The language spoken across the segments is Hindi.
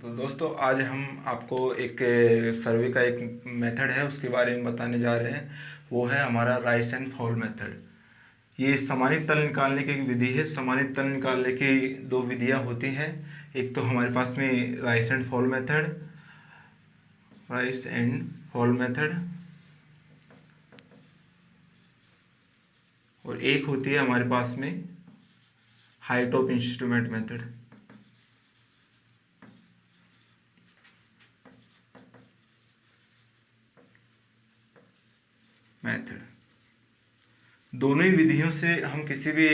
तो दोस्तों आज हम आपको एक सर्वे का एक मेथड है उसके बारे में बताने जा रहे हैं। वो है हमारा राइस एंड फॉल मेथड। ये समानित तल निकालने की एक विधि है। समानित तल निकालने की दो विधियां होती हैं। एक तो हमारे पास में rice and fall method, rice and fall method, और एक होती है हमारे पास में हाइट ऑफ इंस्ट्रूमेंट मेथड। दोनों ही विधियों से हम किसी भी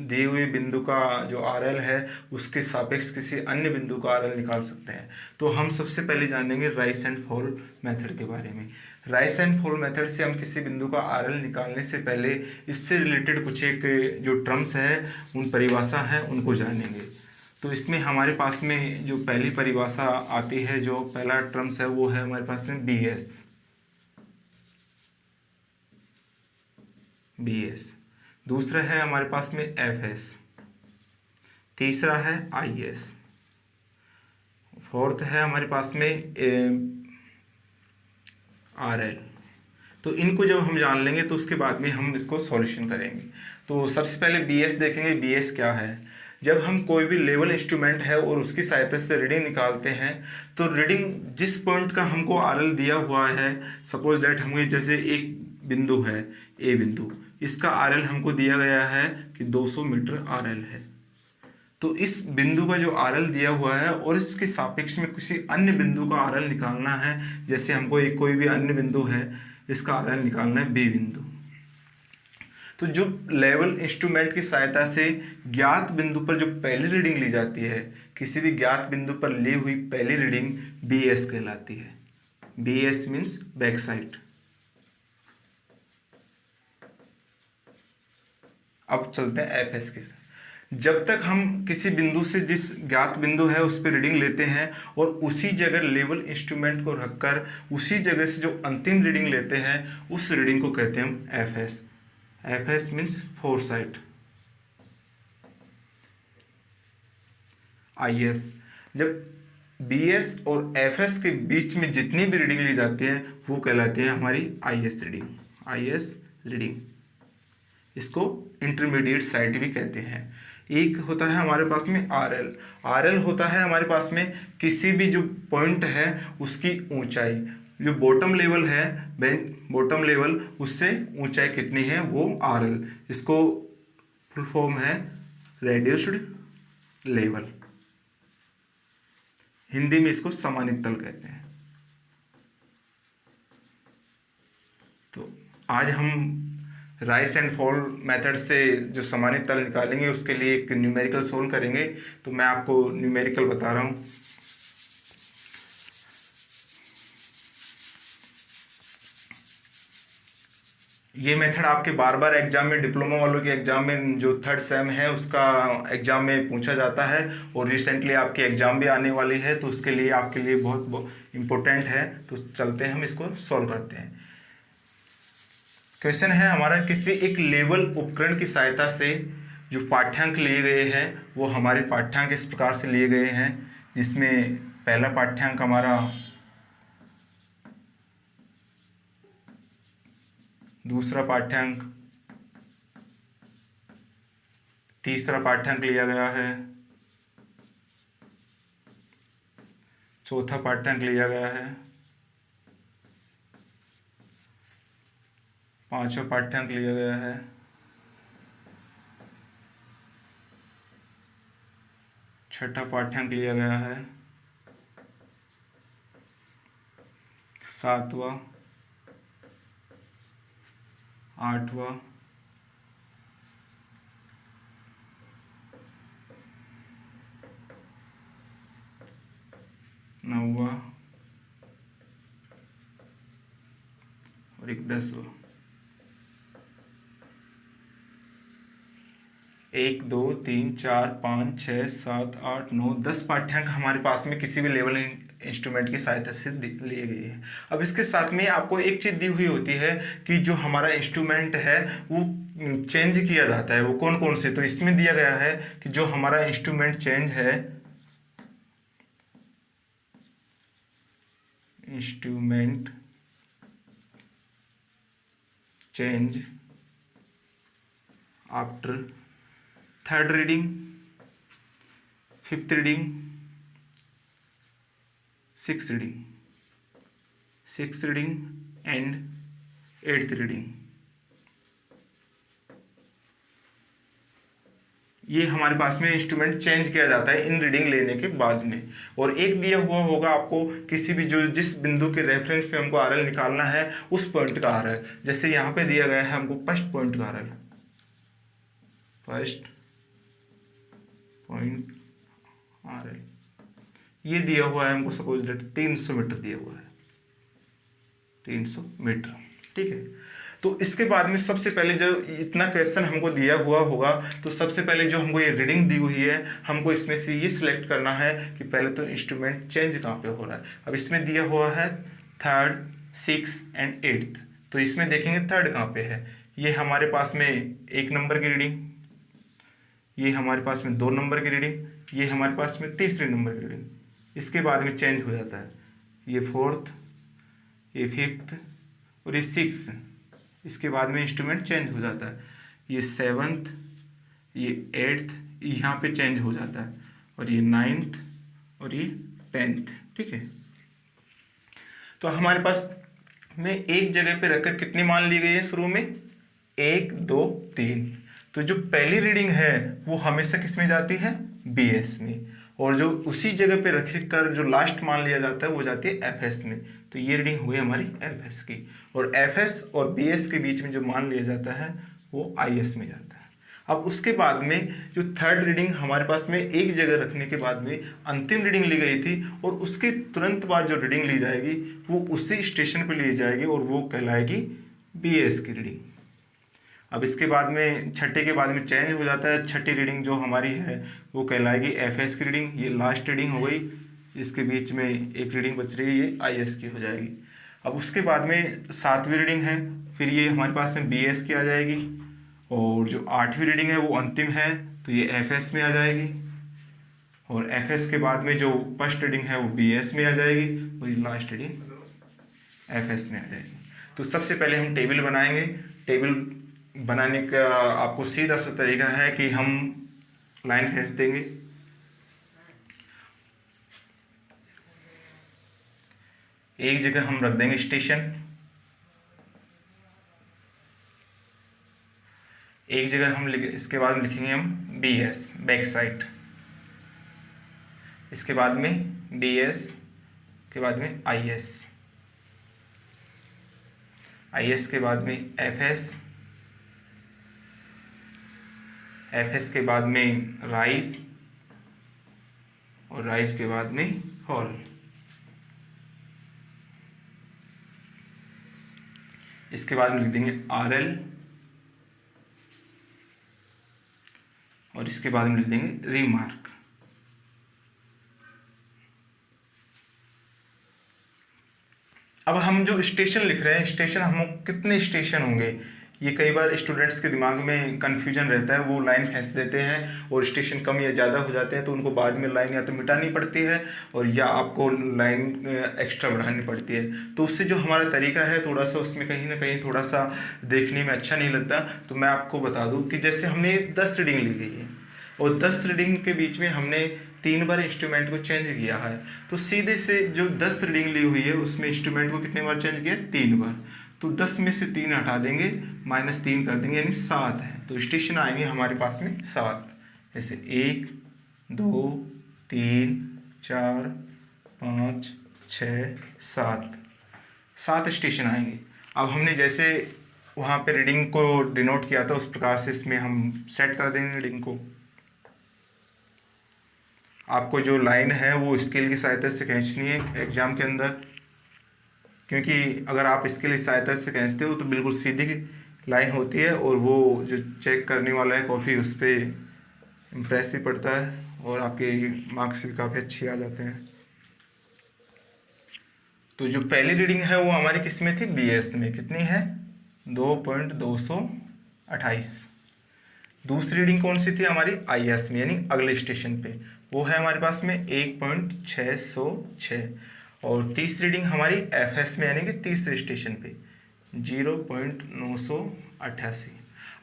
दिए हुए बिंदु का जो आर एल है उसके सापेक्ष किसी अन्य बिंदु का आर एल निकाल सकते हैं। तो हम सबसे पहले जानेंगे राइस एंड फॉल मेथड के बारे में। राइस एंड फॉल मेथड से हम किसी बिंदु का आर एल निकालने से पहले इससे रिलेटेड कुछ एक जो टर्म्स है, उन परिभाषा है, उनको जानेंगे। तो इसमें हमारे पास में जो पहली परिभाषा आती है, जो पहला टर्म्स है, वो है हमारे पास में बी एस। दूसरा है हमारे पास में एफ एस। तीसरा है आई एस। फोर्थ है हमारे पास में आर एल। तो इनको जब हम जान लेंगे तो उसके बाद में हम इसको सॉल्यूशन करेंगे। तो सबसे पहले बी एस देखेंगे। बी एस क्या है? जब हम कोई भी लेवल इंस्ट्रूमेंट है और उसकी सहायता से रीडिंग निकालते हैं, तो रीडिंग जिस पॉइंट का हमको आर एल दिया हुआ है, सपोज दैट हमें जैसे एक बिंदु है, ए बिंदु, इसका आर एल हमको दिया गया है कि 200 मीटर आर एल है। तो इस बिंदु का जो आर एल दिया हुआ है और इसके सापेक्ष में किसी अन्य बिंदु का आर एल निकालना है। जैसे हमको एक कोई भी अन्य बिंदु है, इसका आर एल निकालना है बी बिंदु। तो जो लेवल इंस्ट्रूमेंट की सहायता से ज्ञात बिंदु पर जो पहली रीडिंग ली जाती है, किसी भी ज्ञात बिंदु पर ली हुई पहली रीडिंग बी एस कहलाती है। B S means back side. अब चलते हैं एफ एस के साथ। जब तक हम किसी बिंदु से जिस ज्ञात बिंदु है उस पर रीडिंग लेते हैं और उसी जगह लेवल इंस्ट्रूमेंट को रखकर उसी जगह से जो अंतिम रीडिंग लेते हैं, उस रीडिंग को कहते हैं हम F S. F S means four side. I S, जब बी एस और एफ एस के बीच में जितनी भी रीडिंग ली जाती है वो कहलाती है हमारी I S reading. I S reading, इसको इंटरमीडिएट साइट भी कहते हैं। एक होता है हमारे पास में आर एल। आर एल होता है हमारे पास में किसी भी जो पॉइंट है उसकी ऊंचाई, जो बॉटम लेवल है, बॉटम लेवल, उससे ऊंचाई कितनी है, वो आर एल। इसको फुल फॉर्म है रेड्यूस्ड लेवल। हिंदी में इसको समानित तल कहते हैं। तो आज हम राइस एंड फॉल मेथड से जो समानित तल निकालेंगे उसके लिए एक न्यूमेरिकल सोल्व करेंगे। तो मैं आपको न्यूमेरिकल बता रहा हूँ। ये मेथड आपके बार बार एग्जाम में, डिप्लोमा वालों के एग्जाम में, जो थर्ड सेम है उसका एग्जाम में पूछा जाता है, और रिसेंटली आपके एग्जाम भी आने वाली है, तो उसके लिए आपके लिए बहुत इम्पोर्टेंट है। तो चलते हैं हम इसको सॉल्व करते हैं। क्वेश्चन है हमारा, किसी एक लेवल उपकरण की सहायता से जो पाठ्यांक लिए गए हैं वो हमारे पाठ्यांक इस प्रकार से लिए गए हैं, जिसमें पहला पाठ्यांक हमारा, दूसरा पाठ्यांक, तीसरा पाठ्यांक लिया गया है, चौथा पाठ्यांक लिया गया है, पांचवा पाठ्यांक लिया गया है, छठा पाठ्यांक लिया गया है, सातवां, आठवां, नौवां और एक 10वां। 1 2 3 4 5 6 7 8 9 10 पाठ्यांक हमारे पास में किसी भी लेवल इंस्ट्रूमेंट की सहायता से लिए गए हैं। अब इसके साथ में आपको एक चीज़ दी हुई होती है कि जो हमारा इंस्ट्रूमेंट है वो चेंज किया जाता है। वो कौन कौन से? तो इसमें दिया गया है कि जो हमारा इंस्ट्रूमेंट चेंज है, instrument change after third reading, fifth reading, sixth reading and eighth reading. ये हमारे पास में इंस्ट्रूमेंट चेंज किया जाता है इन रीडिंग लेने के बाद में। और एक दिया हुआ होगा आपको किसी भी जो जिस बिंदु के रेफरेंस पे हमको आरएल निकालना है उस पॉइंट का आरएल, जैसे यहाँ पे दिया गया है हमको फर्स्ट पॉइंट का आरएल, फर्स्ट पॉइंट आरएल ये दिया हुआ है हमको, सपोज डेट 300 मीटर दिया हुआ है, 300 मीटर, ठीक है। तो इसके बाद में सबसे पहले जो इतना क्वेश्चन हमको दिया हुआ होगा तो सबसे पहले जो हमको ये रीडिंग दी हुई है हमको इसमें से ये सिलेक्ट करना है कि पहले तो इंस्ट्रूमेंट चेंज कहाँ पे हो रहा है। अब इसमें दिया हुआ है थर्ड, सिक्स एंड एट्थ, तो इसमें देखेंगे थर्ड कहाँ पे है। ये हमारे पास में 1 नंबर की रीडिंग, ये हमारे पास में 2 नंबर की रीडिंग, ये हमारे पास में तीसरे नंबर की रीडिंग। इसके बाद में चेंज हो जाता है, ये फोर्थ, ये फिफ्थ और ये सिक्स। इसके बाद में इंस्ट्रूमेंट चेंज हो जाता है, ये सेवन्थ, ये एट्थ, यहाँ पे चेंज हो जाता है, और ये नाइन्थ और ये 10th, ठीक है। तो हमारे पास में एक जगह पे रखकर कितनी मान ली गई है शुरू में, 1, 2, 3। तो जो पहली रीडिंग है वो हमेशा किस में जाती है, BS में, और जो उसी जगह पे रख कर जो लास्ट मान लिया जाता है वो जाती है FS में। तो ये रीडिंग हुई हमारी FS की, और FS और BS के बीच में जो मान लिया जाता है वो IS में जाता है। अब उसके बाद में जो थर्ड रीडिंग हमारे पास में एक जगह रखने के बाद में अंतिम रीडिंग ली गई थी, और उसके तुरंत बाद जो रीडिंग ली जाएगी वो उसी स्टेशन पे ली जाएगी और वो कहलाएगी BS की रीडिंग। अब इसके बाद में छठे के बाद में चेंज हो जाता है, छठी रीडिंग जो हमारी है वो कहलाएगी FS की रीडिंग। ये लास्ट रीडिंग हो गई, इसके बीच में एक रीडिंग बच रही है, ये IS की हो जाएगी। अब उसके बाद में 7वीं रीडिंग है, फिर ये हमारे पास में BS की आ जाएगी, और जो 8वीं रीडिंग है वो अंतिम है तो ये FS में आ जाएगी, और FS के बाद में जो फर्स्ट रीडिंग है वो BS में आ जाएगी, और ये लास्ट रीडिंग FS में आ जाएगी। तो सबसे पहले हम टेबल बनाएंगे। टेबल बनाने का आपको सीधा सा तरीका है कि हम लाइन खींच देंगे, एक जगह हम रख देंगे स्टेशन, एक जगह हम इसके बाद में लिखेंगे हम BS बैक साइड, इसके बाद में BS के बाद में IS के बाद में FS के बाद में राइज, और राइज के बाद में हॉल। इसके बाद में लिख देंगे RL, और इसके बाद में लिख देंगे रिमार्क। अब हम जो स्टेशन लिख रहे हैं, स्टेशन हम कितने स्टेशन होंगे, ये कई बार स्टूडेंट्स के दिमाग में कन्फ्यूजन रहता है, वो लाइन खींच देते हैं और स्टेशन कम या ज़्यादा हो जाते हैं, तो उनको बाद में लाइन या तो मिटानी पड़ती है और या आपको लाइन एक्स्ट्रा बढ़ानी पड़ती है। तो उससे जो हमारा तरीका है थोड़ा सा उसमें कहीं ना कहीं थोड़ा सा देखने में अच्छा नहीं लगता। तो मैं आपको बता दूँ कि जैसे हमने 10 रीडिंग ली गई है और 10 रीडिंग के बीच में हमने 3 बार इंस्ट्रूमेंट को चेंज किया है, तो सीधे से जो 10 रीडिंग ली हुई है उसमें इंस्ट्रूमेंट को कितने बार चेंज किया, 3 बार। तो 10 में से 3 हटा देंगे, -3 कर देंगे, यानी 7 है। तो स्टेशन आएंगे हमारे पास में 7, जैसे 1, 2, 3, 4, 5, 6, 7 स्टेशन आएंगे। अब हमने जैसे वहाँ पे रीडिंग को डिनोट किया था उस प्रकार से इसमें हम सेट कर देंगे रीडिंग को। आपको जो लाइन है वो स्केल की सहायता से खींचनी है एग्जाम के अंदर, क्योंकि अगर आप स्केल की सहायता से खींचते हो तो बिल्कुल सीधी लाइन होती है और वो जो चेक करने वाला है कॉपी उस पर इम्प्रेस ही पड़ता है और आपके मार्क्स भी काफ़ी अच्छे आ जाते हैं। तो जो पहली रीडिंग है वो हमारी किस में थी, BS में, कितनी है, 2.228। दूसरी रीडिंग कौन सी थी हमारी, IS में, यानी अगले स्टेशन पे, वो है हमारे पास में 1.606। और तीसरी रीडिंग हमारी एफएस में यानी कि तीसरे स्टेशन पे 0.988।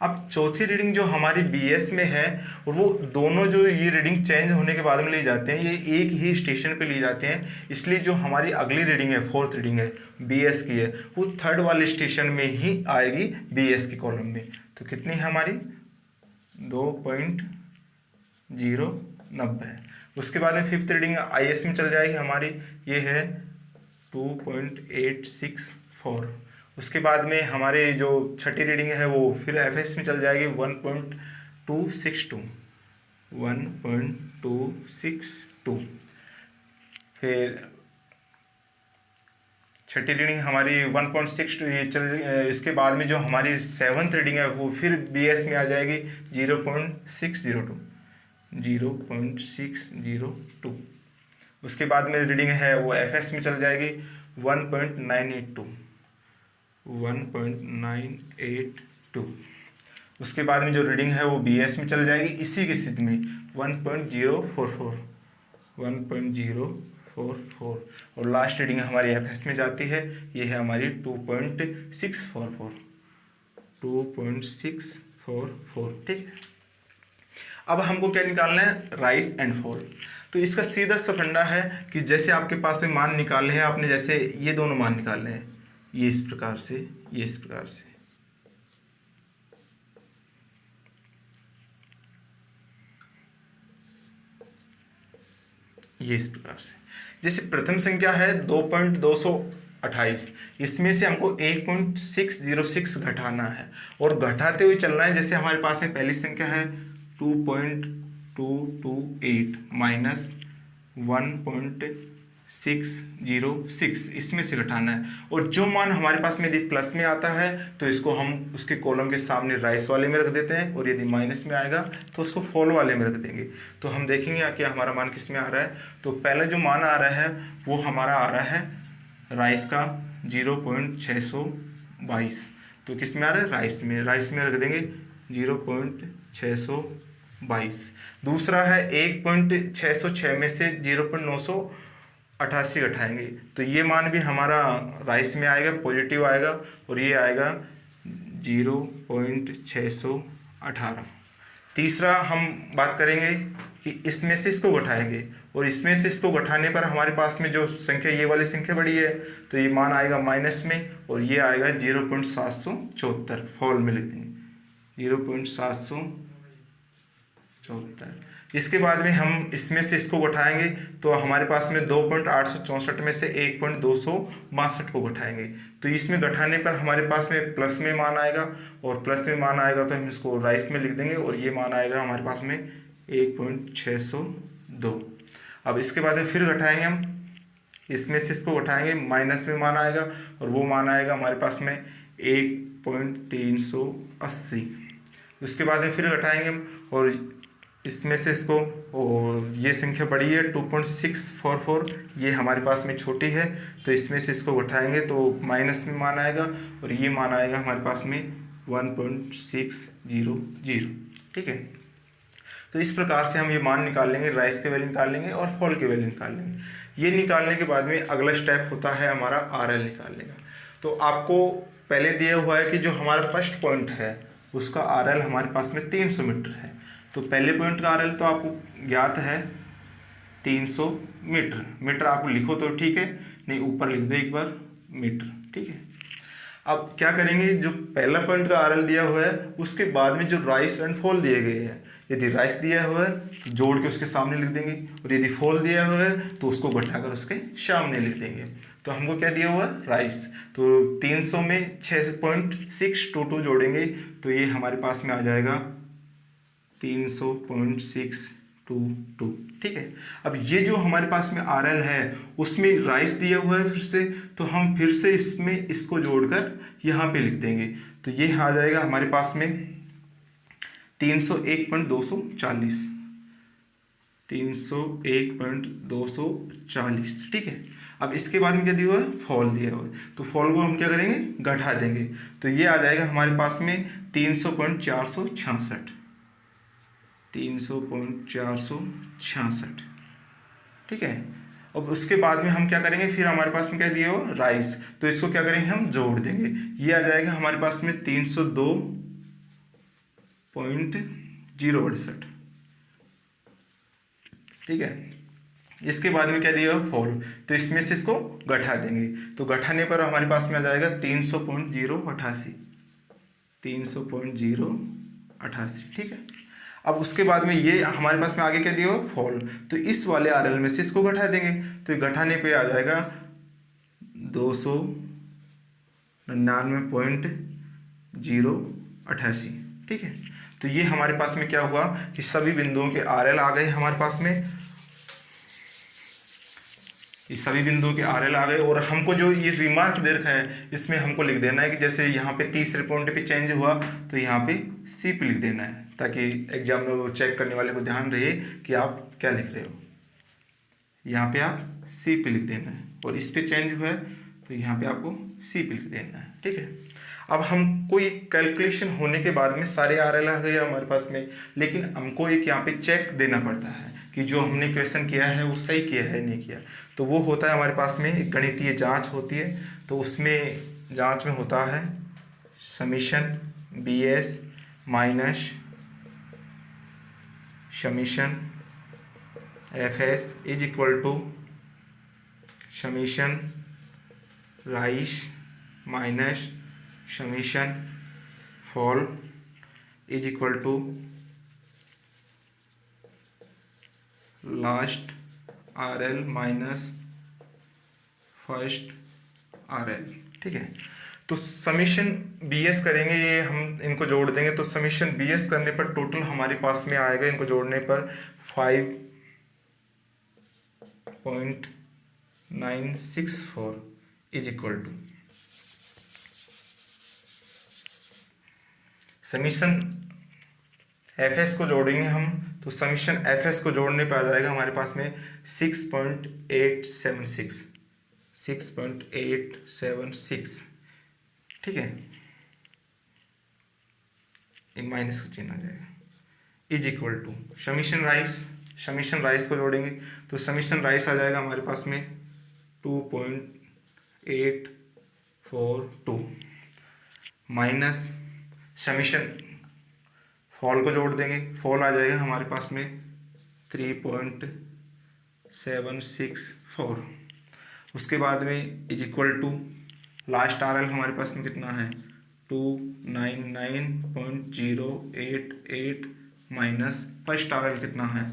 अब चौथी रीडिंग जो हमारी बीएस में है, और वो दोनों जो ये रीडिंग चेंज होने के बाद में ली जाते हैं, ये एक ही स्टेशन पे ली जाते हैं, इसलिए जो हमारी अगली रीडिंग है, फोर्थ रीडिंग है बीएस की है, वो थर्ड वाले स्टेशन में ही आएगी बीएस के कॉलम में। तो कितनी है हमारी 2.090। उसके बाद में फिफ्थ रीडिंग आईएस में चल जाएगी हमारी, ये है 2.864। उसके बाद में हमारे जो छठी रीडिंग है वो फिर एफएस में चल जाएगी 1.262। फिर छठी रीडिंग हमारी 1.62 ये चल। इसके बाद में जो हमारी सेवन्थ रीडिंग है वो फिर बीएस में आ जाएगी 0.602। उसके बाद में रीडिंग है वो एफएस में चल जाएगी 1.982। उसके बाद में जो रीडिंग है वो बीएस में चल जाएगी इसी की स्थिति में 1.044। और लास्ट रीडिंग हमारी एफएस में जाती है, ये है हमारी 2.644। ठीक है। अब हमको क्या निकालना है, राइज एंड फॉल। तो इसका सीधा सा फंडा है कि जैसे आपके पास में मान निकाले हैं आपने, जैसे ये दोनों मान निकालने हैं, ये इस प्रकार से, ये इस प्रकार से, ये इस प्रकार से। जैसे प्रथम संख्या है 2.228, इसमें से हमको 1.606 घटाना है और घटाते हुए चलना है। जैसे हमारे पास में पहली संख्या है 2.228 माइनस 1.606, इसमें से घटाना है। और जो मान हमारे पास में यदि प्लस में आता है तो इसको हम उसके कॉलम के सामने राइस वाले में रख देते हैं, और यदि माइनस में आएगा तो उसको फॉल वाले में रख देंगे। तो हम देखेंगे कि हमारा मान किस में आ रहा है। तो पहला जो मान आ रहा है वो हमारा आ रहा है राइस का 0.622। तो किस में आ रहा है, राइस में। राइस में रख देंगे 0.622। दूसरा है 1.606 में से 0.988 घटाएंगे तो ये मान भी हमारा राइस में आएगा, पॉजिटिव आएगा, और ये आएगा 0.618। तीसरा हम बात करेंगे कि इसमें से इसको घटाएंगे, और इसमें से इसको घटाने पर हमारे पास में जो संख्या, ये वाली संख्या बड़ी है, तो ये मान आएगा माइनस में, और ये आएगा 0.774। फॉल में लिख देंगे 0.774। इसके बाद में हम इसमें से इसको घटाएंगे तो हमारे पास में 2.864 में से 1.262 को घटाएंगे, तो इसमें घटाने पर हमारे पास में प्लस में मान आएगा, और प्लस में मान आएगा तो हम इसको राइस में लिख देंगे, और ये मान आएगा हमारे पास में 1.602। अब इसके बाद में फिर घटाएंगे हम, इसमें से इसको घटाएंगे, माइनस में मान आएगा, और वो मान आएगा हमारे पास में 1.380। उसके बाद में फिर घटाएंगे हम, और इसमें से इसको, और ये संख्या बड़ी है 2.644, ये हमारे पास में छोटी है, तो इसमें से इसको उठाएंगे तो माइनस में मान आएगा, और ये मान आएगा हमारे पास में 1.600। ठीक है। तो इस प्रकार से हम ये मान निकाल लेंगे, राइस के वैल्यू निकाल लेंगे और फॉल के वैल्यू निकाल लेंगे। ये निकालने के बाद में अगला स्टेप होता है हमारा RL निकालने का। तो आपको पहले दिया हुआ है कि जो हमारा फर्स्ट पॉइंट है उसका RL हमारे पास में 300 मीटर है। तो पहले पॉइंट का RL तो आपको ज्ञात है 300 मीटर। मीटर आपको लिखो तो ठीक है, नहीं ऊपर लिख दो एक बार मीटर। ठीक है। अब क्या करेंगे, जो पहला पॉइंट का RL दिया हुआ है उसके बाद में जो राइस एंड फॉल दिए गए हैं, यदि राइस दिया हुआ है तो जोड़ के उसके सामने लिख देंगे, और यदि फॉल दिया हुआ है तो उसको घटाकर उसके सामने लिख देंगे। तो हमको क्या दिया हुआ है, राइस। तो 300 में 6.622 जोड़ेंगे तो ये हमारे पास में आ जाएगा 300.622। ठीक है। अब ये जो हमारे पास में RL है उसमें राइस दिया हुआ है फिर से, तो हम फिर से इसमें इसको जोड़कर यहाँ पे लिख देंगे। तो ये आ जाएगा हमारे पास में 301.240। 301.240। ठीक है। अब इसके बाद में क्या दिया हुआ है, फॉल दिया हुआ है। तो फॉल को हम क्या करेंगे, घटा देंगे। तो ये आ जाएगा हमारे पास में 300.466। 300.466। ठीक है। अब उसके बाद में हम क्या करेंगे, फिर हमारे पास में क्या दिया हो, राइस, तो इसको क्या करेंगे, हम जोड़ देंगे, ये आ जाएगा हमारे पास में 302.068। ठीक है। इसके बाद में क्या दिया हो, फॉल, तो इसमें से इसको घटा देंगे, तो घटाने पर हमारे पास में आ जाएगा 300.088, 300.088। ठीक है। अब उसके बाद में ये हमारे पास में आगे क्या दिया हो, फॉल, तो इस वाले RL में से इसको घटा देंगे, तो घटाने पे आ जाएगा 299.088। ठीक है। तो ये हमारे पास में क्या हुआ कि सभी बिंदुओं के RL आ गए हमारे पास में, ये सभी बिंदुओं के RL आ गए। और हमको जो ये रिमार्क दे रखा है इसमें हमको लिख देना है कि जैसे यहाँ पे तीसरे पॉइंट पे चेंज हुआ तो यहाँ पे C पे लिख देना है, ताकि एग्जाम में वो चेक करने वाले को ध्यान रहे कि आप क्या लिख रहे हो। यहाँ पे आप C पे लिख देना है, और इस पे चेंज हुआ है तो यहाँ पे आपको C पे लिख देना है। ठीक है। अब हमको ये कैलकुलेशन होने के बाद में सारे RL आ गए हमारे पास में, लेकिन हमको एक यहाँ पे चेक देना पड़ता है कि जो हमने क्वेश्चन किया है वो सही किया है नहीं किया। तो वो होता है हमारे पास में एक गणितीय जांच होती है, तो उसमें जांच में होता है summation BS minus summation FS is equal to summation rise minus summation fall is equal to last RL minus first RL। ठीक है। तो समीशन BS करेंगे, ये हम इनको जोड़ देंगे, तो समीशन BS करने पर टोटल हमारे पास में आएगा, इनको जोड़ने पर 5.964 is equal to summation FS को जोड़ेंगे हम, तो समीशन FS को जोड़ने पर आ जाएगा हमारे पास में 6.876। ठीक है। एक माइनस का चिन्ह आ जाएगा, is equal to summation rise को जोड़ेंगे, तो समीशन राइस आ जाएगा हमारे पास में 2.842 माइनस समीशन फॉल को जोड़ देंगे, फॉल आ जाएगा हमारे पास में 3.764। उसके बाद में is equal to last RL हमारे पास में कितना है 299.088 माइनस फर्स्ट RL कितना है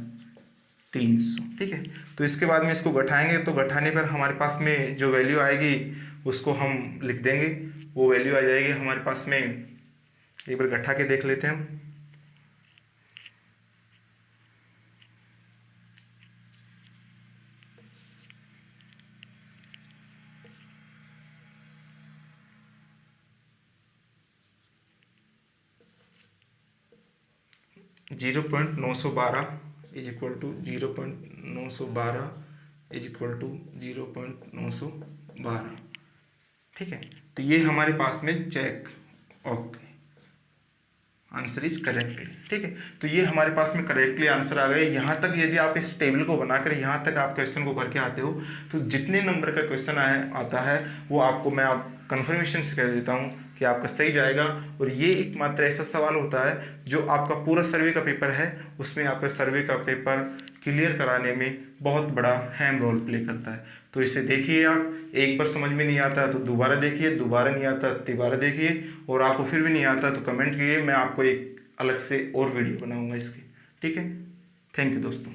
300। ठीक है। तो इसके बाद में इसको घटाएंगे, तो घटाने पर हमारे पास में जो वैल्यू आएगी उसको हम लिख देंगे, वो वैल्यू आ जाएगी हमारे पास में, एक बार घटा के देख लेते हैं हम। 0.912 is equal to 0.912 is equal to 0.912। ठीक है। तो ये हमारे पास में check okay answer is correctly. ठीक है। तो ये हमारे पास में करेक्टली आंसर आ गए। यहाँ तक यदि आप इस टेबल को बनाकर यहाँ तक आप क्वेश्चन को करके आते हो तो जितने नंबर का क्वेश्चन आता है वो आपको मैं आप कन्फर्मेशन से कह देता हूँ कि आपका सही जाएगा। और ये एकमात्र ऐसा सवाल होता है जो आपका पूरा सर्वे का पेपर है उसमें आपका सर्वे का पेपर क्लियर कराने में बहुत बड़ा अहम रोल प्ले करता है। तो इसे देखिए, आप एक बार समझ में नहीं आता तो दोबारा देखिए, दोबारा नहीं आता तिबारा देखिए, और आपको फिर भी नहीं आता तो कमेंट कीजिए, मैं आपको एक अलग से और वीडियो बनाऊंगा इसकी। ठीक है। थैंक यू दोस्तों।